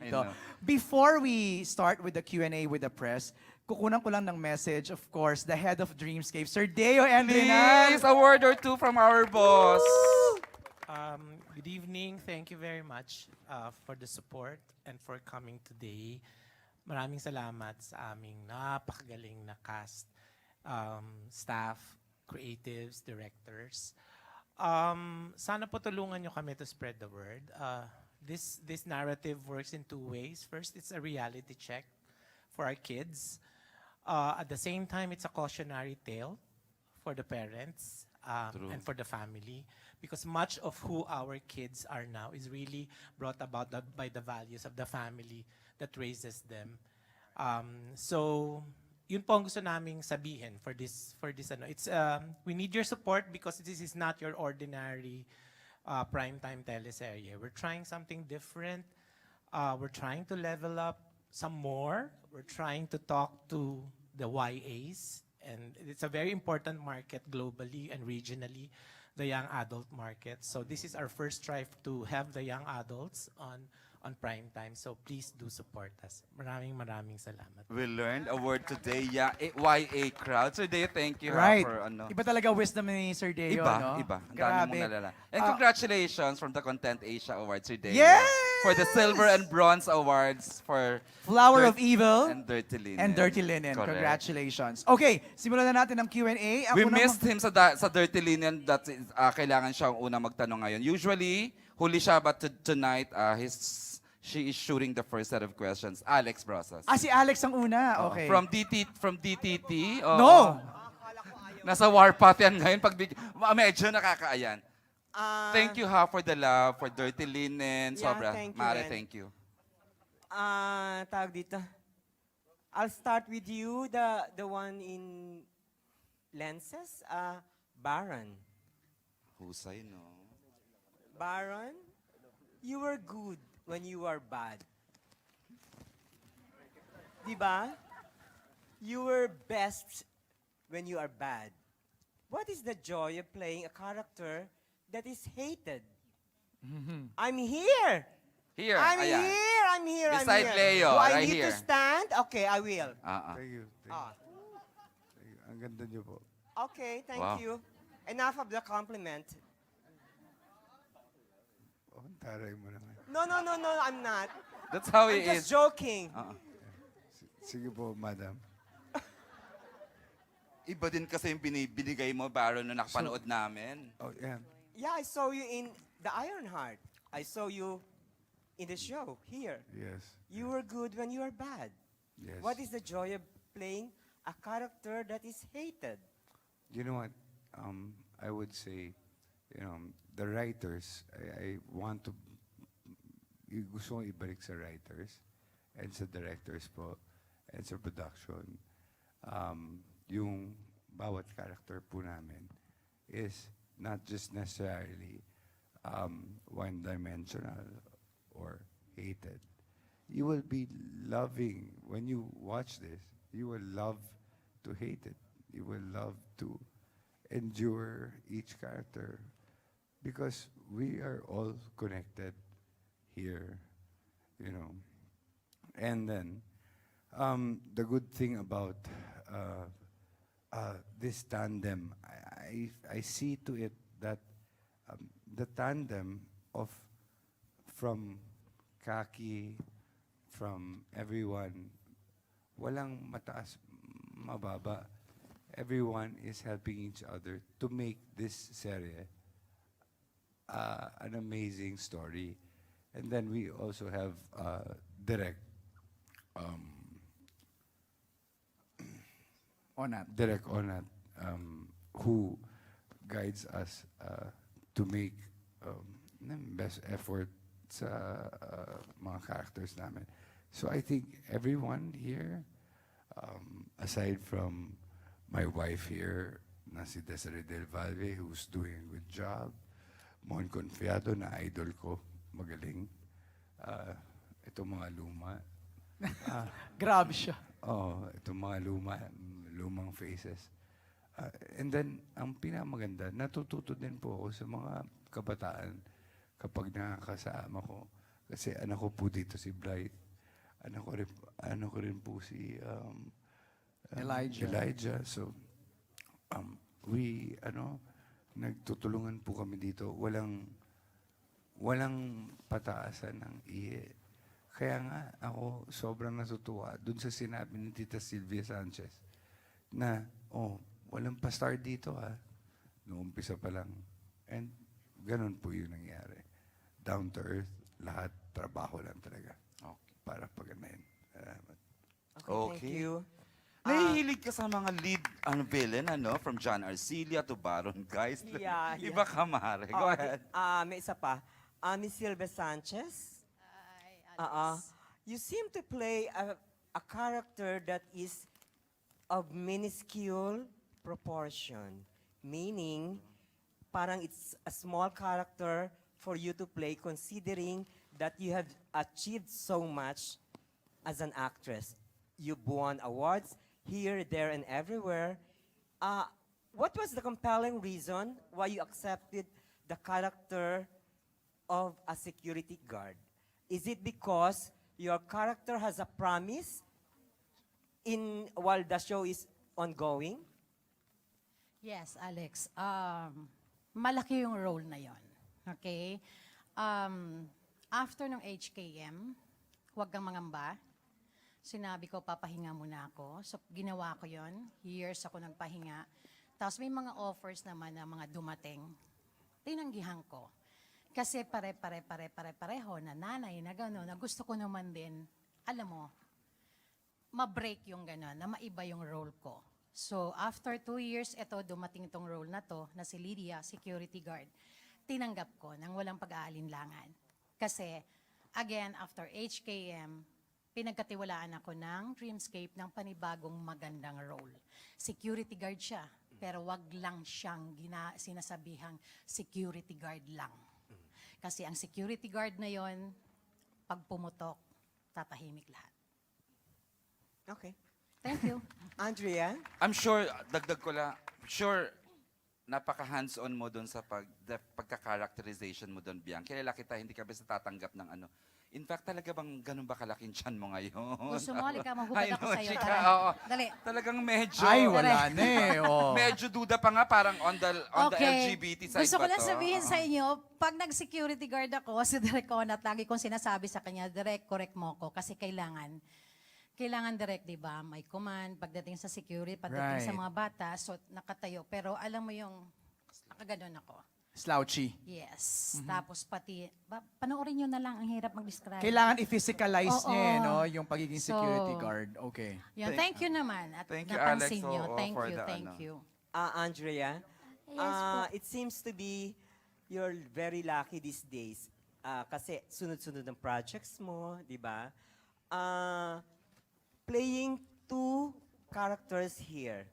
I dito. know. Before we start with the Q&A with the press, kukunan ko lang ng message, of course, the head of Dreamscape, Sir Deo Endrinan. Please, a word or two from our boss. Good evening. Thank you very much for the support and for coming today. Maraming salamat sa aming napakagaling na cast, staff, creatives, directors. Sana po tulungan nyo kami to spread the word. This narrative works in two ways. First, it's a reality check for our kids. At the same time, it's a cautionary tale for the parents and for the family. Because much of who our kids are now is really brought about by the values of the family that raises them. So, yun po ang gusto naming sabihin for this ano. It's we need your support because this is not your ordinary primetime teleserye. We're trying something different. We're trying to level up some more. We're trying to talk to the YAs, and it's a very important market globally and regionally, the young adult market. So this is our first try to have the young adults on prime time. So please do support us. Maraming salamat. We learned a word today, YA crowd. Sir Deo, thank you Right. for ano. Iba talaga wisdom ni Sir Deo, no? Iba. Ang dami Grabe. mong nalala. And congratulations from the Content Asia Awards, Sir Deo. Yes! For the Silver and Bronze Awards for Flower of Dirt Evil and Dirty Linen. and Dirty Linen. Correct. Congratulations. Okay, simulan na natin ang Q&A. We missed him sa Dirty Linen. That is, kailangan siya ang unang magtanong ngayon. Usually, huli siya, but tonight, she is shooting the first set of questions. Alex Brosas. Si Alex ang una. Okay. From DTT. oo. No! Nasa warpath yan ngayon. Medyo nakakaayan. Thank you for the love, for Dirty Linen. Yeah, Sobra. thank you, Mare, Ren. thank you. Tawag dito. I'll start with you, the one in lenses. Baron. Husay, no? Baron, you were good when you were bad. Diba? You were best when you are bad. What is the joy of playing a character that is hated? I'm here. Here, I'm ayan. here. I'm here. Beside I'm here. Leo, Do I right need here. to stand? Okay, I will. Thank you. Ah. Thank you. Ang ganda niyo po. Okay, thank Wow. you. Enough of the compliment. Oh, taray mo naman. No, I'm not. That's how I'm he just is. joking. Sige po, madam. Iba din kasi yung binigay mo, Baron, nung nakapanood namin. Oh, yeah. Yeah, I saw you in The Ironheart. I saw you in the show here. Yes. You were good when you were bad. Yes. What is the joy of playing a character that is hated? You know what? I would say, the writers, I want to, gusto kong ibalik sa writers and sa directors po and sa production. Yung bawat character po namin is not just necessarily one-dimensional or hated. You will be loving, when you watch this, you will love to hate it. You will love to endure each character because we are all connected here, And then, the good thing about this tandem, I see to it that the tandem from Kaki, from everyone, walang mataas, mababa. Everyone is helping each other to make this serie an amazing story. And then we also have Direk Onat, who guides us to make best effort sa mga characters namin. So I think everyone here, aside from my wife here, na si Desiree Del Valle, who's doing a good job, Mon Confiado, na idol ko, magaling. Itong mga luma. Grabe siya. Itong mga lumang faces. And then, ang pinakamaganda, natututo din po ako sa mga kabataan kapag nakakasama ko. Kasi anak ko po dito si Blight. Anak ko rin po si Elijah. Elijah. So, nagtutulungan po kami dito. Walang pataasan ng iye. Kaya nga ako sobrang natutuwa dun sa sinabi ni Tita Sylvia Sanchez na, walang pa-star dito Noong umpisa pa lang. And ganun po yung nangyari. Down to earth, lahat trabaho lang talaga. Okay. Para paganayin. Salamat. Okay, Okay. thank you. Nahihilig ka sa mga lead villain, from John Arcilla to Baron Geist. Yeah, Iba ka, Mare. Go ahead. May isa pa. Miss Sylvia Sanchez. You seem to play a character that is of minuscule proportion. Meaning, parang it's a small character for you to play considering that you have achieved so much as an actress. You've won awards here, there, and everywhere. What was the compelling reason why you accepted the character of a security guard? Is it because your character has a promise while the show is ongoing? Yes, Alex. Malaki yung role na yon. Okay? After ng HKM, huwag kang mangamba. Sinabi ko, papahinga muna ako. So, ginawa ko yon. Years ako nagpahinga. Tapos may mga offers naman na mga dumating. Tinanggihan ko. Kasi pare-pareho na nanay na gano'n, na gusto ko naman din, alam mo, ma-break yung gano'n, na maiba yung role ko. So, after 2 years, dumating itong role na to, na si Lydia, security guard. Tinanggap ko nang walang pag-aalinlangan. Kasi, again, after HKM, pinagkatiwalaan ako ng Dreamscape ng panibagong magandang role. Security guard siya, pero wag lang siyang sinasabihang security guard lang. Kasi ang security guard na yon, pag pumutok, tatahimik lahat. Okay. Thank you. Andrea? I'm sure, dagdag ko lang, napaka-hands-on mo doon sa pagka-characterization mo doon, Biang. Kilala kita, hindi ka basta tatanggap ng ano. In fact, talaga bang ganun ba kalaking tiyan mo ngayon? Gusto mo, halika, maghubad I ako know, sa'yo. chika, Tara. oo. Dali. Talagang medyo, Ay, wala na medyo duda pa nga, parang on the LGBT side Gusto ko ba lang to? sabihin Oo. sa inyo, pag nag-security guard ako, si Direk Onat, lagi kong sinasabi sa kanya, Direk, correct mo ko kasi kailangan direct, di ba? May command, pagdating sa security, pagdating sa Right. mga bata, so nakatayo. Pero alam mo yung, nakaganon ako. Slouchy. Yes. Tapos pati, panoorin nyo na lang, ang hirap mag-describe. Kailangan i-physicalize Oo. niya, yung pagiging security So, guard. Okay. Yan, thank you naman. At Thank you, napansin Alex, nyo. oo, Thank for you, the thank ano. you. Andrea? Yes po. It seems to be you're very lucky these days. Kasi sunod-sunod ang projects mo, di ba? Playing two characters here,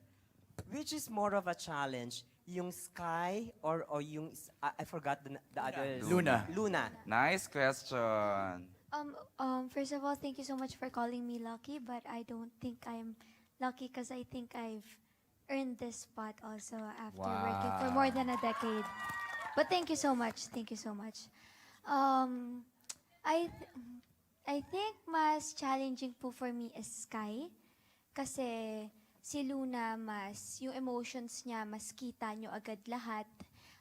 which is more of a challenge? Yung Sky or yung, I forgot the other. Luna. Luna. Nice question. First of all, thank you so much for calling me lucky, but I don't think I'm lucky because I think I've earned this spot also after working for more than a decade. But thank you so much. Thank you so much. I think mas challenging po for me is Sky kasi si Luna yung emotions niya, mas kita nyo agad lahat,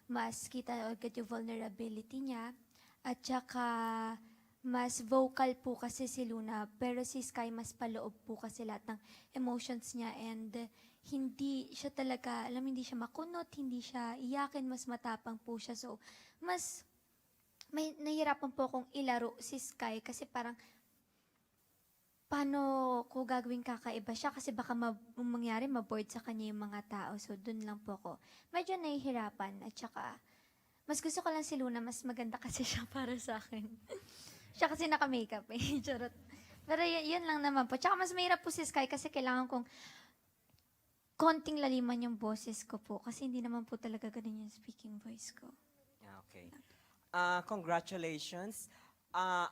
mas kita nyo agad yung vulnerability niya, at saka mas vocal po kasi si Luna, pero si Sky mas paloob po kasi lahat ng emotions niya and hindi siya talaga, hindi siya makunot, hindi siya iyakin, mas matapang po siya. So, mas may nahirapan po akong ilaro si Sky kasi parang paano ko gagawin kakaiba siya kasi baka mangyari maboard sa kanya yung mga tao. So, dun lang po ako. Medyo nahihirapan at saka mas gusto ko lang si Luna, mas maganda kasi siya para sa akin. Siya kasi naka-makeup eh. Charot. Pero yun lang naman po. Tsaka mas mahirap po si Sky kasi kailangan kong konting laliman yung boses ko po kasi hindi naman po talaga ganun yung speaking voice ko. Okay. Congratulations.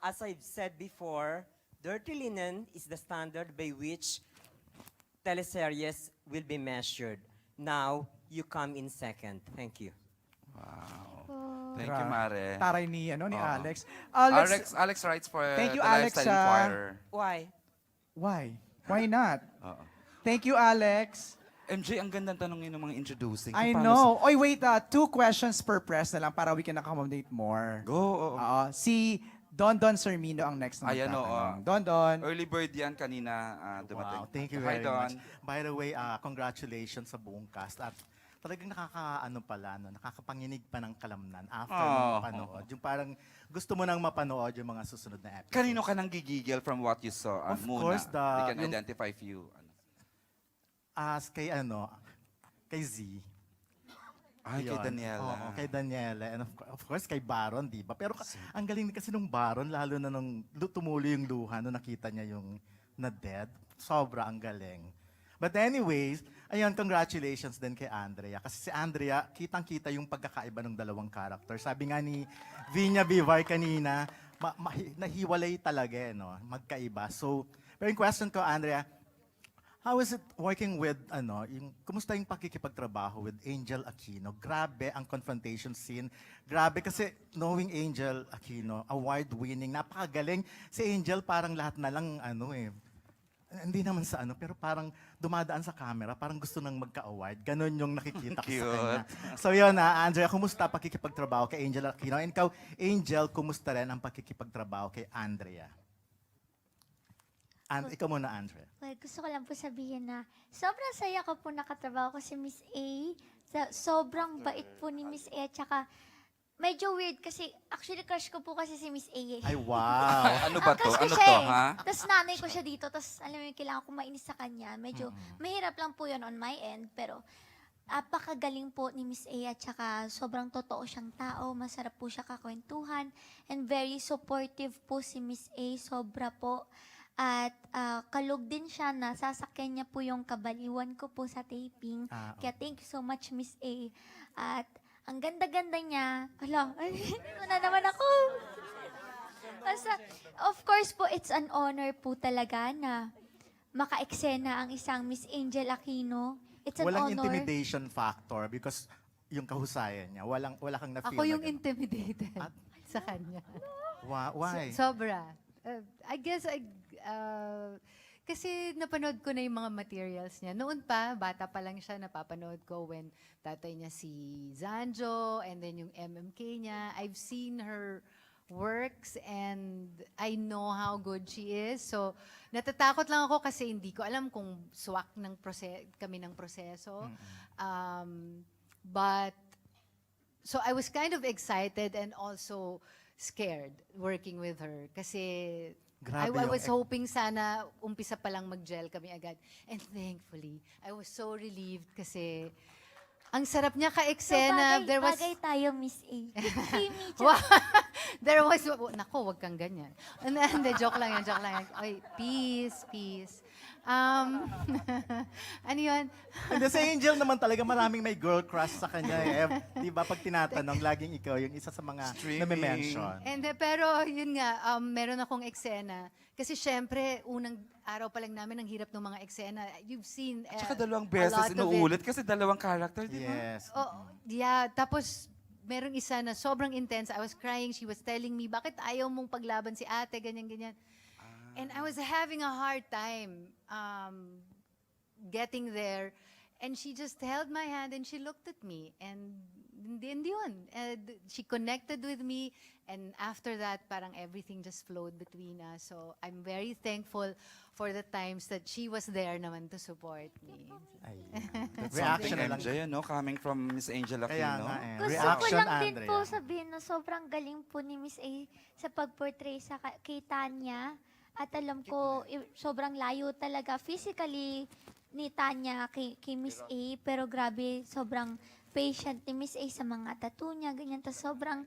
As I've said before, Dirty Linen is the standard by which teleseries will be measured. Now, you come in second. Thank you. Wow. Oh. Thank you, Mare. Taray ni, ni Oo. Alex. Alex writes for Thank you, the Alex, Lifestyle ah. Inquirer. Why? Why? Why not? Oo. Thank you, Alex. MJ, ang gandang tanongin ng mga introducing. I Paano know. Oy, wait, 2 questions per press na lang para we can accommodate more. Go, oo. Si Don Sermino ang next na Ayan, oo. magtatanong. Don. Early bird yan kanina dumating. Wow, thank you Hi, very Don. much. By the way, congratulations sa buong cast. At talagang nakakapanginig pa ng kalamnan after mo mapanood. Yung parang gusto mo nang mapanood yung mga susunod na episodes. Kanino ka nang gigigil from what you saw? Of Muna. course, We can yung- identify few. As kay kay Z. Ay, kay Yun. Daniela. Oo, kay Daniela. And of course, kay Baron, di ba? Pero ang galing kasi nung Baron, lalo na nung tumuloy yung luha, nung nakita niya yung na-dead. Sobra ang galing. But anyways, ayun, congratulations din kay Andrea. Kasi si Andrea, kitang-kita yung pagkakaiba ng dalawang character. Sabi nga ni Vinya Vivar kanina, nahiwalay talaga, magkaiba. So, pero yung question ko, Andrea, how is it working with, kumusta yung pakikipagtrabaho with Angel Aquino? Grabe ang confrontation scene. Grabe kasi knowing Angel Aquino, award-winning, napakagaling. Si Angel parang lahat na lang, hindi naman sa pero parang dumadaan sa camera, parang gusto nang magka-award. Ganon yung nakikita ko sa kanya. So yun Andrea, kumusta pakikipagtrabaho kay Angel Aquino? And ikaw, Angel, kumusta rin ang pakikipagtrabaho kay Andrea? And ikaw muna, Andrea. Well, gusto ko lang po sabihin na sobrang saya ko po nakatrabaho ko si Miss A. Sobrang bait po ni Miss A. At saka, medyo weird kasi actually crush ko po kasi si Miss A. Ay, wow. Ano ba to? Crush ko Ano siya to, eh. ha? Tapos nanay ko siya dito. Tapos alam mo yung kailangan ko mainis sa kanya. Medyo mahirap lang po yun on my end. Pero apakagaling po ni Miss A at saka sobrang totoo siyang tao. Masarap po siya kakwentuhan. And very supportive po si Miss A. Sobra po. At kalog din siya na sasakyan niya po yung kabaliwan ko po sa taping. Kaya thank you so much, Miss A. At ang ganda-ganda niya. Hala, ay, na naman ako. Basta, of course po, it's an honor po talaga na maka-eksena ang isang Miss Angel Aquino. It's an Walang honor. intimidation factor because yung kahusayan niya, wala kang na-feel Ako yung na ganun. intimidated At- sa kanya. Why? Sobra. I guess, kasi napanood ko na yung mga materials niya. Noon pa, bata pa lang siya, napapanood ko when tatay niya si Zanjo and then yung MMK niya. I've seen her works and I know how good she is. So, natatakot lang ako kasi hindi ko alam kung swak kami ng proseso. But, so I was kind of excited and also scared working with her. Kasi I Grabe yung was hoping sana umpisa pa lang mag-gel kami agad. And thankfully, I was so relieved kasi ang sarap niya So, ka-eksena. bagay tayo, Miss A. Kimi, Wow. There was, nako, wag kang ganyan. Hindi, joke lang yan. Oy, peace. Ano yun? Hindi, si Angel naman talaga maraming may girl crush sa kanya. Di ba, pag tinatanong, laging ikaw yung isa sa mga nami-mention. Pero yun nga, meron akong eksena. Kasi syempre, unang araw pa lang namin, ang hirap ng mga eksena. You've seen Tsaka dalawang a beses lot of it. inuulit kasi dalawang character, di ba? Yes. Oh, yeah, tapos merong isa na sobrang intense. I was crying. She was telling me, bakit ayaw mong paglaban si ate, ganyan. And I was having a hard time getting there. And she just held my hand and she looked at me. And hindi yun. And she connected with me. And after that, parang everything just flowed between us. So I'm very thankful for the times that she was there naman to support me. Ay, That's reaction something, na lang. MJ, coming from Miss Angel Kaya Aquino. nga Gusto ko Reaction, lang din Andrea. po sabihin na sobrang galing po ni Miss A sa pag-portray kay Tanya. At alam ko, sobrang layo talaga physically ni Tanya kay Miss A. Pero grabe, sobrang patient ni Miss A sa mga tattoo niya, ganyan. Tapos sobrang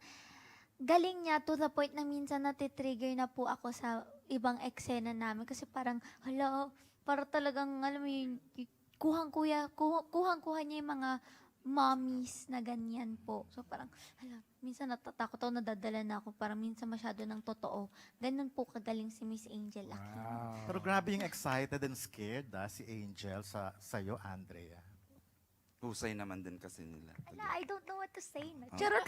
galing niya to the point na minsan natitrigger na po ako sa ibang eksena namin. Kasi parang, hala, para talagang, alam mo yun, kuhang-kuha niya yung mga mommies na ganyan po. So parang, hala, minsan natatakot ako, nadadala na ako. Parang minsan masyado ng totoo. Ganun po kagaling si Miss Angel Aquino. Pero grabe yung excited and scared si Angel sa'yo, Andrea. Husay naman din kasi nila. Ala, I don't know what to say na. Charot.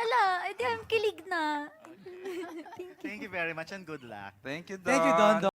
Ala, edi I'm kilig na. Thank you very much and good luck. Thank you, Don. Thank you, Don.